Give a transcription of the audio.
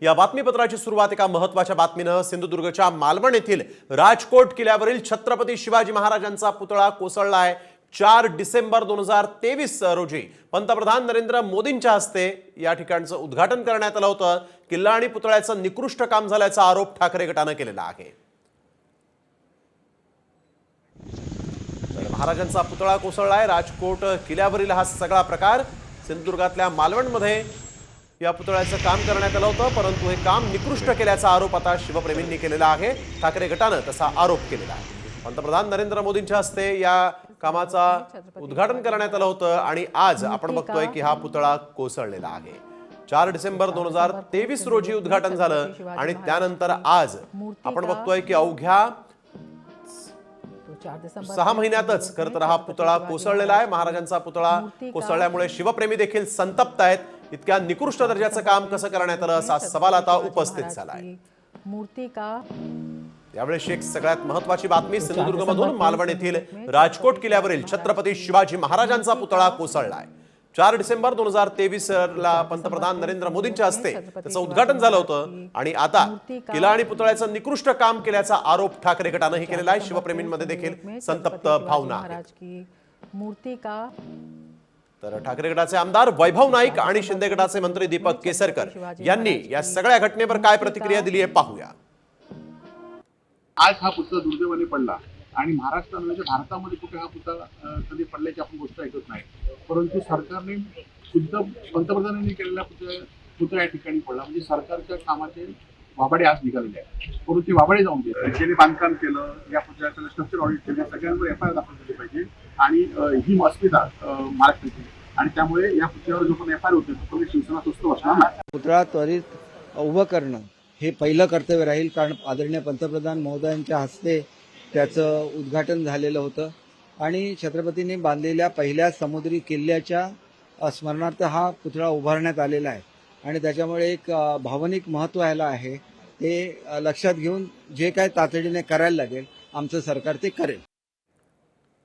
या बातमीपत्राची सुरुवात एका महत्त्वाच्या बातमीनं सिंधुदुर्गच्या मालवण येथील राजकोट किल्ल्यावरील छत्रपती शिवाजी महाराजांचा पुतळा कोसळलाय। 4 डिसेंबर 2023 रोजी पंतप्रधान नरेंद्र मोदींच्या हस्ते या ठिकाणचं उद्घाटन करण्यात आलं होतं। किल्ला आणि पुतळ्याचं निकृष्ट काम झाल्याचा आरोप ठाकरे गटाने केलेला आहे। महाराजांचा पुतळा कोसळलाय। राजकोट किल्ल्यावरील हा सगळा प्रकार सिंधुदुर्गातल्या मालवणमध्ये या पुतळ्याचं काम करण्यात आलं होतं, परंतु हे काम निकृष्ट केल्याचा आरोप आता शिवप्रेमींनी केलेला आहे। ठाकरे गटाने तसा आरोप केलेला आहे। पंतप्रधान नरेंद्र मोदींच्या हस्ते या कामाचा उद्घाटन करण्यात आलं होतं आणि आज आपण बघतोय की हा पुतळा कोसळलेला आहे। 4 डिसेंबर 2023 रोजी उद्घाटन झालं आणि त्यानंतर आज आपण बघतोय की अवघ्या 6 महिन्यातच खरं तर हा पुतळा कोसळलेला आहे। महाराजांचा पुतळा कोसळल्यामुळे शिवप्रेमी देखील संतप्त आहेत। इतक्या निकृष्ट दर्जाचं काम कसं करण्यात आलं असा सवाल आता उपस्थित झालाय। यावेळी एक सगळ्यात महत्त्वाची बातमी सिंधुदुर्गमधून मालवण येथील राजकोट किल्ल्यावरील छत्रपती शिवाजी महाराजांचा पुतळा कोसळलाय। 4 डिसेंबर 2023 ला पंतप्रधान नरेंद्र मोदींच्या हस्ते त्याचं उद्घाटन झालं होतं आणि आता किल्ला आणि पुतळ्याचं निकृष्ट काम केल्याचा आरोप ठाकरे गटानेही केलेला आहे। शिवप्रेमींमध्ये देखील संतप्त भावना आहेत। तर ठाकरे गटाचे आमदार वैभव नाईक आणि शिंदे गटाचे मंत्री दीपक केसरकर यांनी या सगळ्या घटनेवर काय प्रतिक्रिया दिली आहे पाहूया। आज हा पुतळा दुर्दैवाने पडला आणि महाराष्ट्रामध्ये भारतामध्ये कुठे हा पुतळा कधी पडल्याची आपण गोष्ट ऐकत नाही, परंतु सरकारने शुद्ध पंतप्रधानांनी केलेला पुतळा या ठिकाणी पडला। म्हणजे सरकारच्या कामाचे वाबाडे आज निघालेले आहेत, परंतु ते वाबाडे जाऊन दे ज्यांनी बांधकाम केलं, या पुतळ्याचं स्ट्रक्चर ऑडिट केलं, सगळ्यांवर एफआयआर दाखल केली पाहिजे आणि ही अस्मिता महाराष्ट्राची, आणि त्यामुळे या पुतळ्यावर जो पण एफआयआर होते तो शिवसेना स्वस्त बसणार नाही। पुतळा त्वरित उभं करणं हे पहिलं कर्तव्य राहील, कारण आदरणीय पंतप्रधान महोदयांच्या हस्ते त्याचं उद्घाटन झालेलं होतं आणि छत्रपतींनी बांधलेल्या पहिल्या समुद्री किल्ल्याच्या स्मरणार्थ हा पुतळा उभारण्यात आलेला आहे आणि त्याच्यामुळे एक भावनिक महत्त्व ह्याला आहे। ते लक्षात घेऊन जे काय तातडीने करायला लागेल आमचं सरकार ते करेल।